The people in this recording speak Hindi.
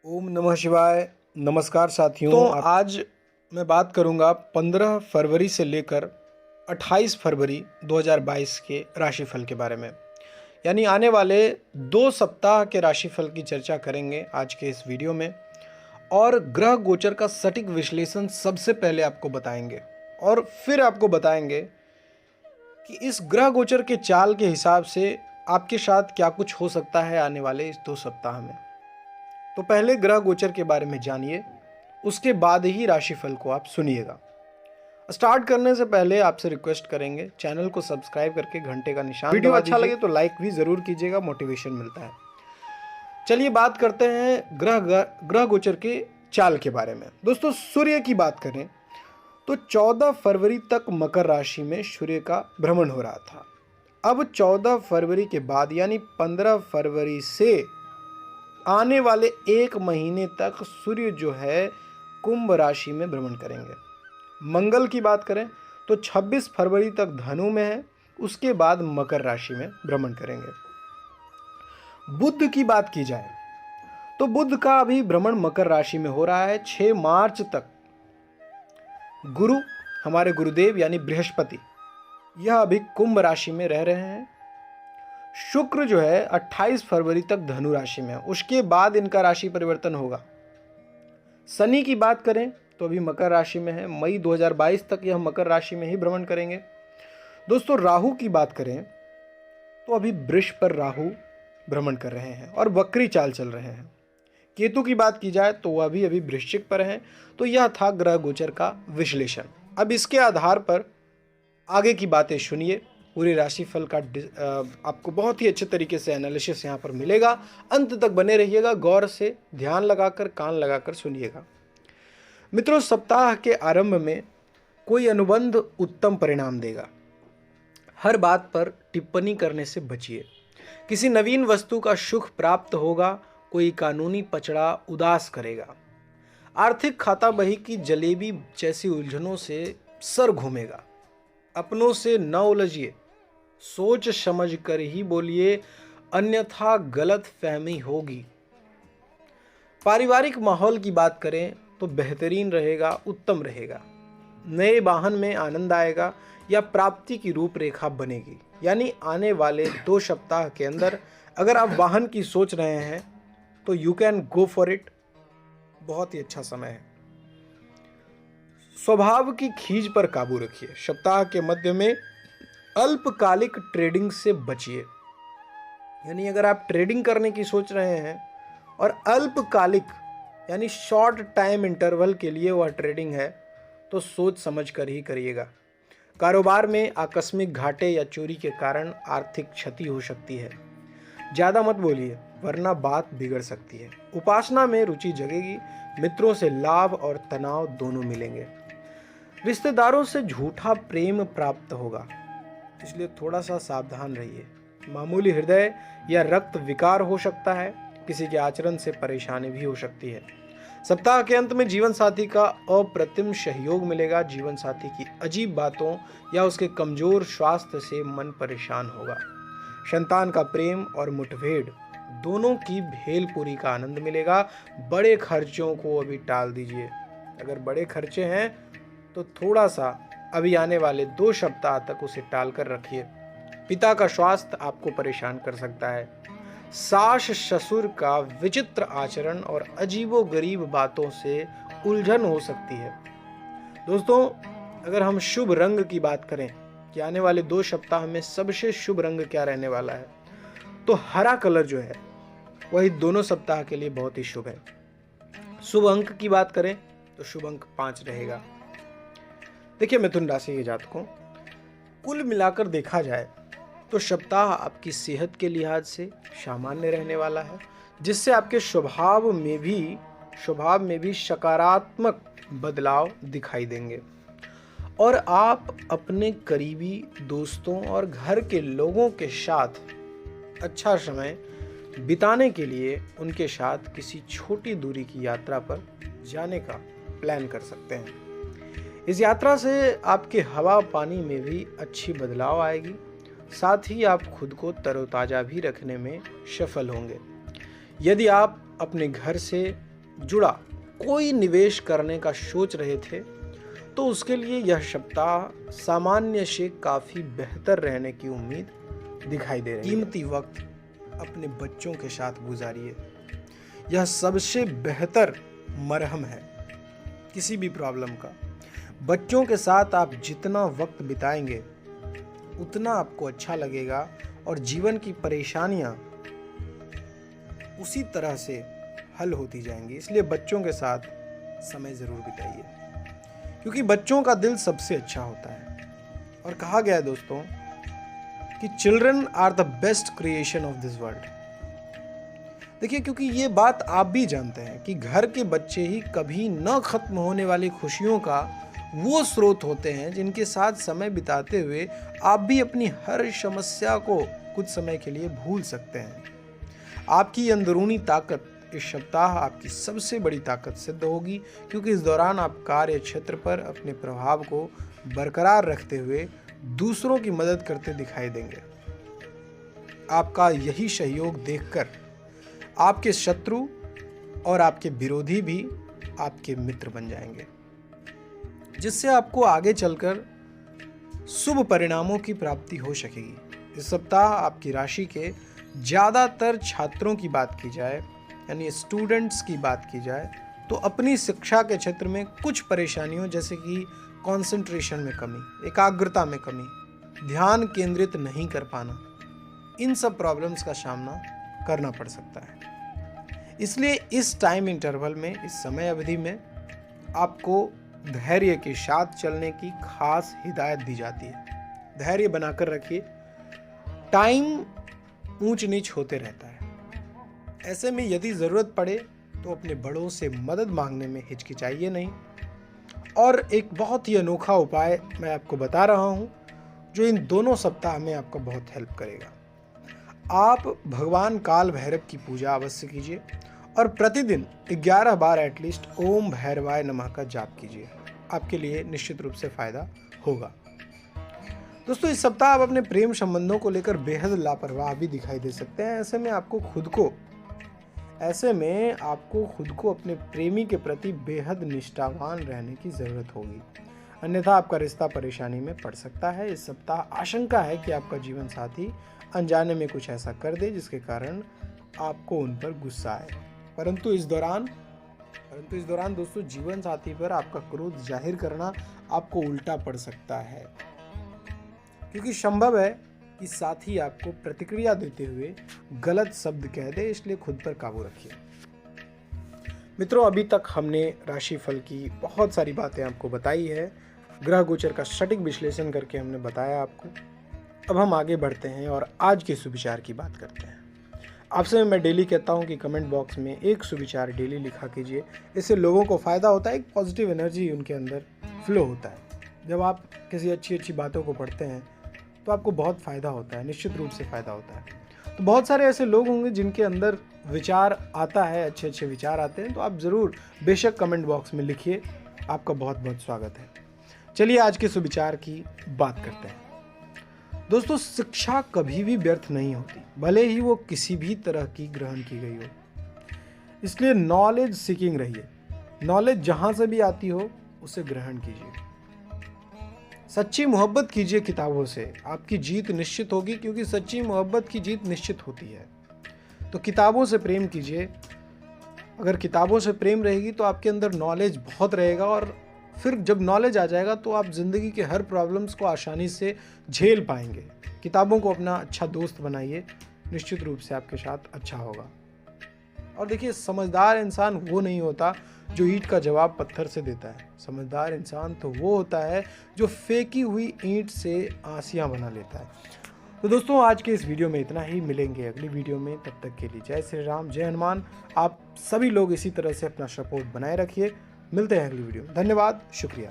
ओम नमः शिवाय। नमस्कार साथियों। आज मैं बात करूंगा 15 फरवरी से लेकर 28 फरवरी 2022 के राशिफल के बारे में। यानी आने वाले 2 सप्ताह के राशिफल की चर्चा करेंगे आज के इस वीडियो में। और ग्रह गोचर का सटीक विश्लेषण सबसे पहले आपको बताएंगे और फिर आपको बताएंगे कि इस ग्रह गोचर के चाल के हिसाब से आपके साथ क्या कुछ हो सकता है आने वाले इस 2 सप्ताह में। तो पहले ग्रह गोचर के बारे में जानिए, उसके बाद ही राशिफल को आप सुनिएगा। स्टार्ट करने से पहले आपसे रिक्वेस्ट करेंगे चैनल को सब्सक्राइब करके घंटे का निशान वीडियो अच्छा लगे तो लाइक भी जरूर कीजिएगा, मोटिवेशन मिलता है। चलिए बात करते हैं ग्रह गोचर के चाल के बारे में। दोस्तों सूर्य की बात करें तो 14 फरवरी तक मकर राशि में सूर्य का भ्रमण हो रहा था। अब 14 फरवरी के बाद यानी 15 फरवरी से आने वाले 1 महीने तक सूर्य जो है कुंभ राशि में भ्रमण करेंगे। मंगल की बात करें तो 26 फरवरी तक धनु में है, उसके बाद मकर राशि में भ्रमण करेंगे। बुध की बात की जाए तो बुध का अभी भ्रमण मकर राशि में हो रहा है 6 मार्च तक। गुरु हमारे गुरुदेव यानी बृहस्पति यह अभी कुंभ राशि में रह रहे हैं। शुक्र जो है 28 फरवरी तक धनु राशि में है, उसके बाद इनका राशि परिवर्तन होगा। शनि की बात करें तो अभी मकर राशि में है, मई 2022 तक यह मकर राशि में ही भ्रमण करेंगे। दोस्तों राहु की बात करें तो अभी वृष पर राहु भ्रमण कर रहे हैं और वक्री चाल चल रहे हैं। केतु की बात की जाए तो वह अभी वृश्चिक पर हैं। तो यह था ग्रह गोचर का विश्लेषण। अब इसके आधार पर आगे की बातें सुनिए। पूरे राशिफल का आपको बहुत ही अच्छे तरीके से एनालिसिस यहाँ पर मिलेगा। अंत तक बने रहिएगा, गौर से ध्यान लगाकर कान लगाकर सुनिएगा। मित्रों सप्ताह के आरंभ में कोई अनुबंध उत्तम परिणाम देगा। हर बात पर टिप्पणी करने से बचिए। किसी नवीन वस्तु का सुख प्राप्त होगा। कोई कानूनी पचड़ा उदास करेगा। आर्थिक खाता बही की जलेबी जैसी उलझनों से सर घूमेगा। अपनों से न उलझिए, सोच समझ कर ही बोलिए, अन्यथा गलत फहमी होगी। पारिवारिक माहौल की बात करें तो बेहतरीन रहेगा, उत्तम रहेगा। नए वाहन में आनंद आएगा या प्राप्ति की रूपरेखा बनेगी। यानी आने वाले 2 सप्ताह के अंदर अगर आप वाहन की सोच रहे हैं तो you can go for it. बहुत ही अच्छा समय है। स्वभाव की खींच पर काबू रखिए। सप्ताह के मध्य में अल्पकालिक ट्रेडिंग से बचिए। यानी अगर आप ट्रेडिंग करने की सोच रहे हैं और अल्पकालिक यानी शॉर्ट टाइम इंटरवल के लिए वह ट्रेडिंग है तो सोच समझ कर ही करिएगा। कारोबार में आकस्मिक घाटे या चोरी के कारण आर्थिक क्षति हो सकती है। ज़्यादा मत बोलिए वरना बात बिगड़ सकती है। उपासना में रुचि जगेगी। मित्रों से लाभ और तनाव दोनों मिलेंगे। रिश्तेदारों से झूठा प्रेम प्राप्त होगा, इसलिए थोड़ा सा सावधान रहिए। मामूली हृदय या रक्त विकार हो सकता है। किसी के आचरण से परेशानी भी हो सकती है। सप्ताह के अंत में जीवन साथी का अप्रतिम सहयोग मिलेगा। जीवन साथी की अजीब बातों या उसके कमजोर स्वास्थ्य से मन परेशान होगा। संतान का प्रेम और मुठभेड़ दोनों की भेलपुरी का आनंद मिलेगा। बड़े खर्चों को अभी टाल दीजिए। अगर बड़े खर्चे हैं तो थोड़ा सा अभी आने वाले 2 सप्ताह तक उसे टाल कर रखिए। पिता का स्वास्थ्य आपको परेशान कर सकता है। सास ससुर का विचित्र आचरण और अजीबोगरीब बातों से उलझन हो सकती है। दोस्तों अगर हम शुभ रंग की बात करें कि आने वाले 2 सप्ताह में सबसे शुभ रंग क्या रहने वाला है तो हरा कलर जो है वही दोनों सप्ताह के लिए बहुत ही शुभ है। शुभ अंक की बात करें तो शुभ अंक 5 रहेगा। देखिए मिथुन राशि के जातकों, कुल मिलाकर देखा जाए तो सप्ताह आपकी सेहत के लिहाज से सामान्य रहने वाला है, जिससे आपके स्वभाव में भी सकारात्मक बदलाव दिखाई देंगे और आप अपने करीबी दोस्तों और घर के लोगों के साथ अच्छा समय बिताने के लिए उनके साथ किसी छोटी दूरी की यात्रा पर जाने का प्लान कर सकते हैं। इस यात्रा से आपके हवा पानी में भी अच्छी बदलाव आएगी। साथ ही आप खुद को तरोताज़ा भी रखने में सफल होंगे। यदि आप अपने घर से जुड़ा कोई निवेश करने का सोच रहे थे तो उसके लिए यह सप्ताह सामान्य से काफ़ी बेहतर रहने की उम्मीद दिखाई दे रही है। कीमती वक्त अपने बच्चों के साथ गुजारिए, यह सबसे बेहतर मरहम है किसी भी प्रॉब्लम का। बच्चों के साथ आप जितना वक्त बिताएंगे उतना आपको अच्छा लगेगा और जीवन की परेशानियां उसी तरह से हल होती जाएंगी। इसलिए बच्चों के साथ समय ज़रूर बिताइए, क्योंकि बच्चों का दिल सबसे अच्छा होता है। और कहा गया है दोस्तों कि children are the best creation of this world. देखिए, क्योंकि ये बात आप भी जानते हैं कि घर के बच्चे ही कभी न खत्म होने वाली खुशियों का वो स्रोत होते हैं जिनके साथ समय बिताते हुए आप भी अपनी हर समस्या को कुछ समय के लिए भूल सकते हैं। आपकी अंदरूनी ताकत इस सप्ताह आपकी सबसे बड़ी ताकत सिद्ध होगी, क्योंकि इस दौरान आप कार्य क्षेत्र पर अपने प्रभाव को बरकरार रखते हुए दूसरों की मदद करते दिखाई देंगे। आपका यही सहयोग देखकर आपके शत्रु और आपके विरोधी भी आपके मित्र बन जाएंगे, जिससे आपको आगे चलकर शुभ परिणामों की प्राप्ति हो सकेगी। इस सप्ताह आपकी राशि के ज़्यादातर छात्रों की बात की जाए, यानी स्टूडेंट्स की बात की जाए, तो अपनी शिक्षा के क्षेत्र में कुछ परेशानियों जैसे कि कंसंट्रेशन में कमी, एकाग्रता में कमी, ध्यान केंद्रित नहीं कर पाना, इन सब प्रॉब्लम्स का सामना करना पड़ सकता है। इसलिए इस टाइम इंटरवल में, इस समय अवधि में आपको धैर्य के साथ चलने की खास हिदायत दी जाती है। धैर्य बनाकर रखिए, टाइम ऊंच नीच होते रहता है। ऐसे में यदि ज़रूरत पड़े तो अपने बड़ों से मदद मांगने में हिचकिचाइए नहीं। और एक बहुत ही अनोखा उपाय मैं आपको बता रहा हूँ जो इन दोनों सप्ताह में आपका बहुत हेल्प करेगा। आप भगवान काल भैरव की पूजा अवश्य कीजिए और प्रतिदिन 11 बार एटलीस्ट ओम भैरवाय नमः का जाप कीजिए। आपके लिए निश्चित रूप से फायदा होगा। दोस्तों, इस सप्ताह आप अपने प्रेम संबंधों को लेकर बेहद लापरवाह भी दिखाई दे सकते हैं। ऐसे में आपको खुद को अपने प्रेमी के प्रति बेहद निष्ठावान रहने की जरूरत होगी, अन्यथा आपका रिश्ता परेशानी में पड़ सकता है। इस सप्ताह आशंका है कि आपका जीवन साथी अनजाने में कुछ ऐसा कर दे जिसके कारण आपको उन पर गुस्सा आए। परंतु इस दौरान दोस्तों, जीवन साथी पर आपका क्रोध जाहिर करना आपको उल्टा पड़ सकता है, क्योंकि संभव है कि साथी आपको प्रतिक्रिया देते हुए गलत शब्द कह दे। इसलिए खुद पर काबू रखिए। मित्रों, अभी तक हमने राशिफल की बहुत सारी बातें आपको बताई है, ग्रह गोचर का सटीक विश्लेषण करके हमने बताया आपको। अब हम आगे बढ़ते हैं और आज के सुविचार की बात करते हैं। आपसे मैं डेली कहता हूं कि कमेंट बॉक्स में एक सुविचार डेली लिखा कीजिए। इससे लोगों को फ़ायदा होता है, एक पॉजिटिव एनर्जी उनके अंदर फ्लो होता है। जब आप किसी अच्छी बातों को पढ़ते हैं तो आपको बहुत फ़ायदा होता है, निश्चित रूप से फ़ायदा होता है। तो बहुत सारे ऐसे लोग होंगे जिनके अंदर विचार आता है, अच्छे विचार आते हैं, तो आप ज़रूर बेशक कमेंट बॉक्स में लिखिए। आपका बहुत बहुत स्वागत है। चलिए आज के सुविचार की बात करते हैं। दोस्तों, शिक्षा कभी भी व्यर्थ नहीं होती, भले ही वो किसी भी तरह की ग्रहण की गई हो। इसलिए नॉलेज सीकिंग रहिए। नॉलेज जहाँ से भी आती हो उसे ग्रहण कीजिए। सच्ची मोहब्बत कीजिए किताबों से, आपकी जीत निश्चित होगी, क्योंकि सच्ची मोहब्बत की जीत निश्चित होती है। तो किताबों से प्रेम कीजिए। अगर किताबों से प्रेम रहेगी तो आपके अंदर नॉलेज बहुत रहेगा, और फिर जब नॉलेज आ जाएगा तो आप ज़िंदगी के हर प्रॉब्लम्स को आसानी से झेल पाएंगे। किताबों को अपना अच्छा दोस्त बनाइए, निश्चित रूप से आपके साथ अच्छा होगा। और देखिए, समझदार इंसान वो नहीं होता जो ईंट का जवाब पत्थर से देता है। समझदार इंसान तो वो होता है जो फेंकी हुई ईंट से आंसियां बना लेता है। तो दोस्तों, आज के इस वीडियो में इतना ही। मिलेंगे अगली वीडियो में, तब तक के लिए जय श्री राम, जय हनुमान। आप सभी लोग इसी तरह से अपना सपोर्ट बनाए रखिए। मिलते हैं अगली वीडियो में। धन्यवाद, शुक्रिया।